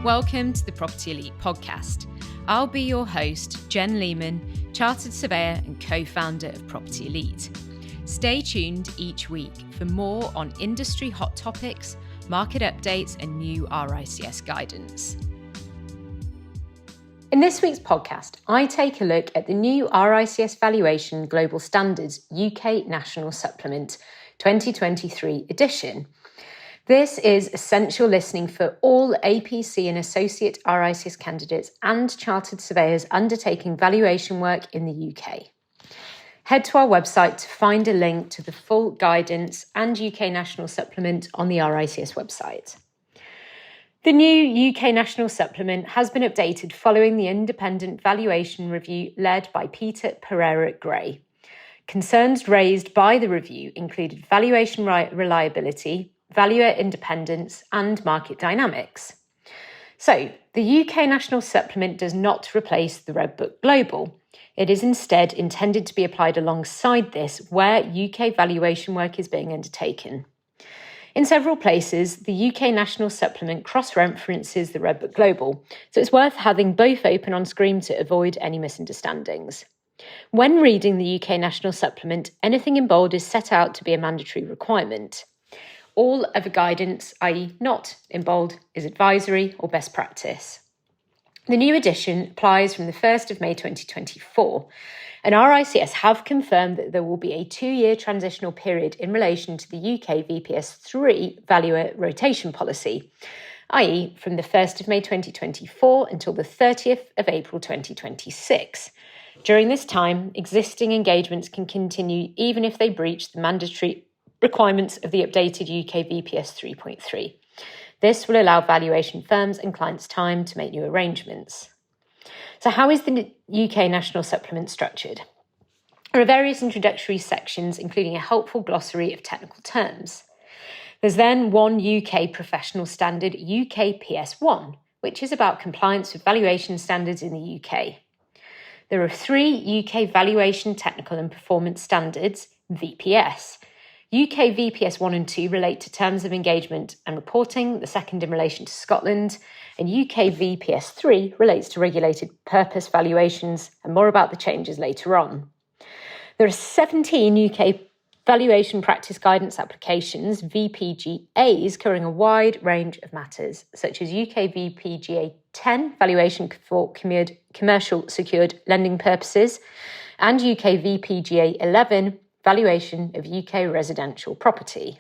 Welcome to the Property Elite podcast. I'll be your host, Jen Lehman, Chartered Surveyor and co-founder of Property Elite. Stay tuned each week for more on industry hot topics, market updates and new RICS guidance. In this week's podcast, I take a look at the new RICS Valuation Global Standards UK National Supplement 2023 edition. This is essential listening for all APC and Associate RICS candidates and Chartered Surveyors undertaking valuation work in the UK. Head to our website to find a link to the full guidance and UK National Supplement on the RICS website. The new UK National Supplement has been updated following the independent valuation review led by Peter Pereira-Gray. Concerns raised by the review included valuation reliability, valuer independence and market dynamics. So, the UK National Supplement does not replace the Red Book Global. It is instead intended to be applied alongside this where UK valuation work is being undertaken. In several places, the UK National Supplement cross-references the Red Book Global, so it's worth having both open on screen to avoid any misunderstandings. When reading the UK National Supplement, anything in bold is set out to be a mandatory requirement. All other guidance, i.e. not in bold, is advisory or best practice. The new edition applies from the 1st of May 2024, and RICS have confirmed that there will be a 2-year transitional period in relation to the UK VPS 3 valuer rotation policy, i.e. from the 1st of May 2024 until the 30th of April 2026. During this time, existing engagements can continue even if they breach the mandatory requirements of the updated UK VPS 3.3. This will allow valuation firms and clients time to make new arrangements. So how is the UK National Supplement structured? There are various introductory sections, including a helpful glossary of technical terms. There's then one UK professional standard, UK PS1, which is about compliance with valuation standards in the UK. There are 3 UK Valuation Technical and Performance Standards, VPS. UK VPS 1 and 2 relate to terms of engagement and reporting, the second in relation to Scotland, and UK VPS 3 relates to regulated purpose valuations, and more about the changes later on. There are 17 UK Valuation Practice Guidance Applications, VPGAs, covering a wide range of matters, such as UK VPGA 10, Valuation for Commercial Secured Lending Purposes, and UK VPGA 11, Valuation of UK residential property.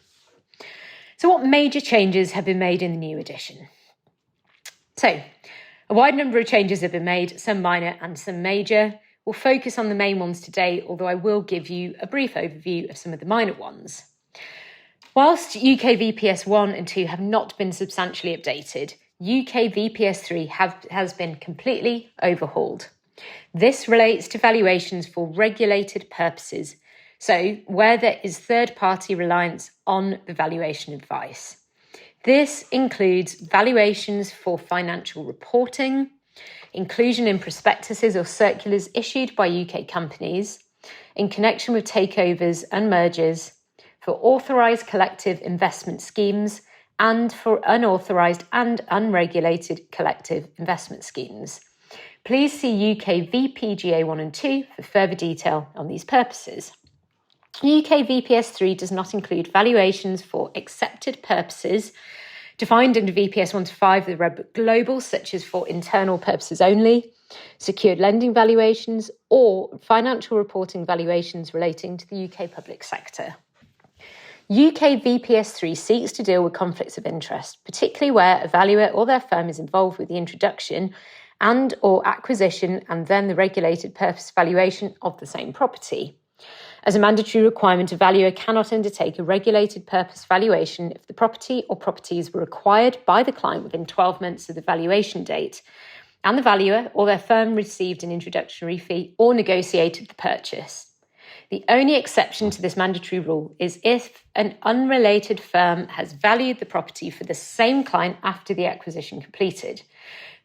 So what major changes have been made in the new edition? So, a wide number of changes have been made, some minor and some major. We'll focus on the main ones today, although I will give you a brief overview of some of the minor ones. Whilst UK VPS 1 and 2 have not been substantially updated, UK VPS 3 has been completely overhauled. This relates to valuations for regulated purposes, so where there is third-party reliance on the valuation advice. This includes valuations for financial reporting, inclusion in prospectuses or circulars issued by UK companies, in connection with takeovers and mergers, for authorised collective investment schemes, and for unauthorised and unregulated collective investment schemes. Please see UK VPGA 1 and 2 for further detail on these purposes. UK VPS 3 does not include valuations for accepted purposes defined under VPS 1 to 5 of the Red Book Global, such as for internal purposes only, secured lending valuations, or financial reporting valuations relating to the UK public sector. UK VPS 3 seeks to deal with conflicts of interest, particularly where a valuer or their firm is involved with the introduction and or acquisition and then the regulated purpose valuation of the same property. As a mandatory requirement, a valuer cannot undertake a regulated purpose valuation if the property or properties were acquired by the client within 12 months of the valuation date, and the valuer or their firm received an introductory fee or negotiated the purchase. The only exception to this mandatory rule is if an unrelated firm has valued the property for the same client after the acquisition completed.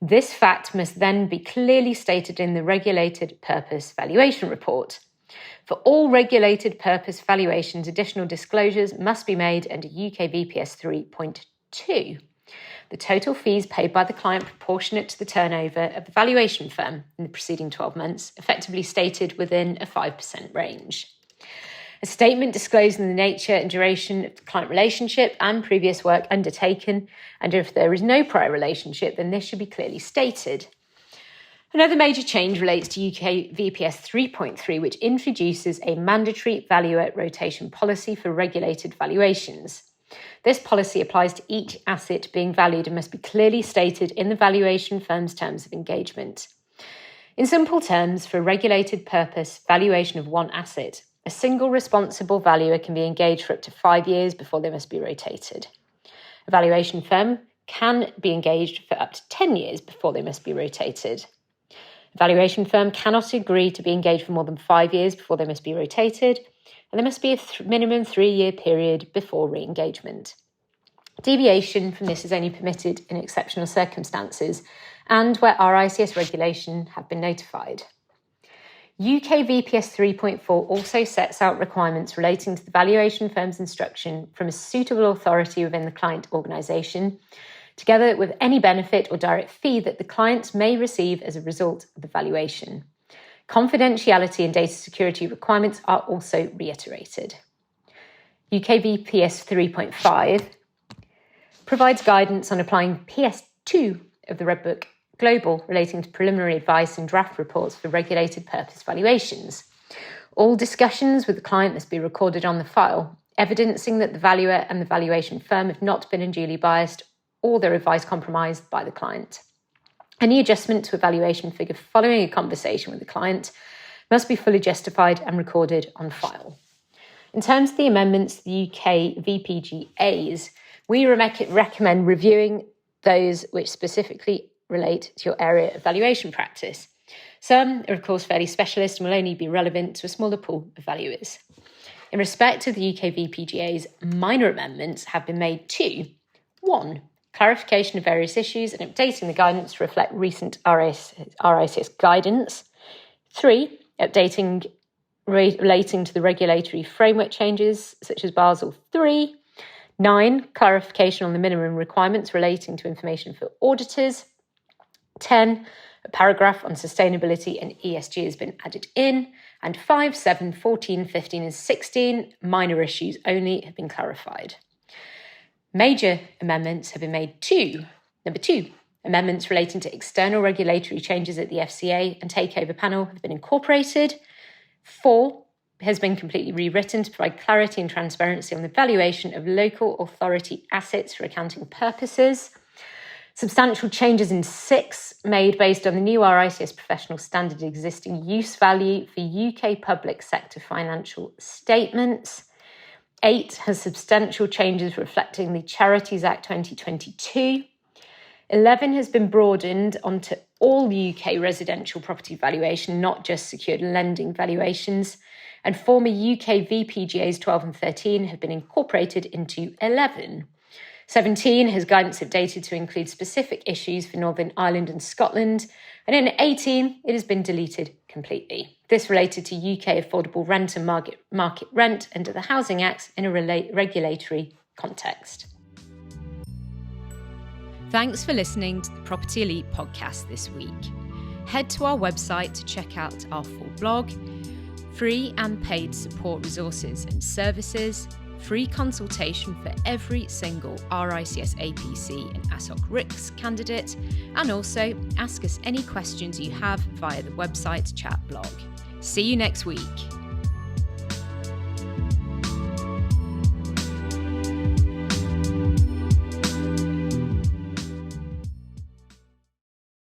This fact must then be clearly stated in the regulated purpose valuation report. For all regulated purpose valuations, additional disclosures must be made under UK VPS 3.2. the total fees paid by the client proportionate to the turnover of the valuation firm in the preceding 12 months, effectively stated within a 5% range. A statement disclosing the nature and duration of the client relationship and previous work undertaken, and if there is no prior relationship, then this should be clearly stated. Another major change relates to UK VPS 3.3, which introduces a mandatory valuer rotation policy for regulated valuations. This policy applies to each asset being valued and must be clearly stated in the valuation firm's terms of engagement. In simple terms, for a regulated purpose valuation of one asset, a single responsible valuer can be engaged for up to 5 years before they must be rotated. A valuation firm can be engaged for up to 10 years before they must be rotated. A valuation firm cannot agree to be engaged for more than 5 years before they must be rotated, and there must be a minimum 3-year period before re-engagement. Deviation from this is only permitted in exceptional circumstances and where RICS regulation have been notified. UK VPS 3.4 also sets out requirements relating to the valuation firm's instruction from a suitable authority within the client organisation, together with any benefit or direct fee that the client may receive as a result of the valuation. Confidentiality and data security requirements are also reiterated. UK VPS 3.5 provides guidance on applying PS2 of the Red Book Global relating to preliminary advice and draft reports for regulated purpose valuations. All discussions with the client must be recorded on the file, evidencing that the valuer and the valuation firm have not been unduly biased or their advice compromised by the client. Any adjustment to a valuation figure following a conversation with the client must be fully justified and recorded on file. In terms of the amendments to the UK VPGAs, we recommend reviewing those which specifically relate to your area of valuation practice. Some are, of course, fairly specialist and will only be relevant to a smaller pool of valuers. In respect of the UK VPGA's, minor amendments have been made to 1. Clarification of various issues and updating the guidance to reflect recent RICS guidance. 3. Updating relating to the regulatory framework changes, such as Basel III. 9. Clarification on the minimum requirements relating to information for auditors. 10. A paragraph on sustainability and ESG has been added in. And 5, 7, 14, 15 and 16, minor issues only, have been clarified. Major amendments have been made to number 2. Amendments relating to external regulatory changes at the FCA and takeover panel have been incorporated. 4 has been completely rewritten to provide clarity and transparency on the valuation of local authority assets for accounting purposes. Substantial changes in 6 made based on the new RICS professional standard existing use value for UK public sector financial statements. 8 has substantial changes reflecting the Charities Act 2022. 11 has been broadened onto all UK residential property valuation, not just secured lending valuations. And former UK VPGAs 12 and 13 have been incorporated into 11. 17 has guidance updated to include specific issues for Northern Ireland and Scotland. And in 18, it has been deleted completely. This related to UK affordable rent and market rent under the Housing Acts in a regulatory context. Thanks for listening to the Property Elite podcast this week. Head to our website to check out our full blog, free and paid support resources and services, free consultation for every single RICS APC and AssocRICS candidate, and also ask us any questions you have via the website chat blog. See you next week.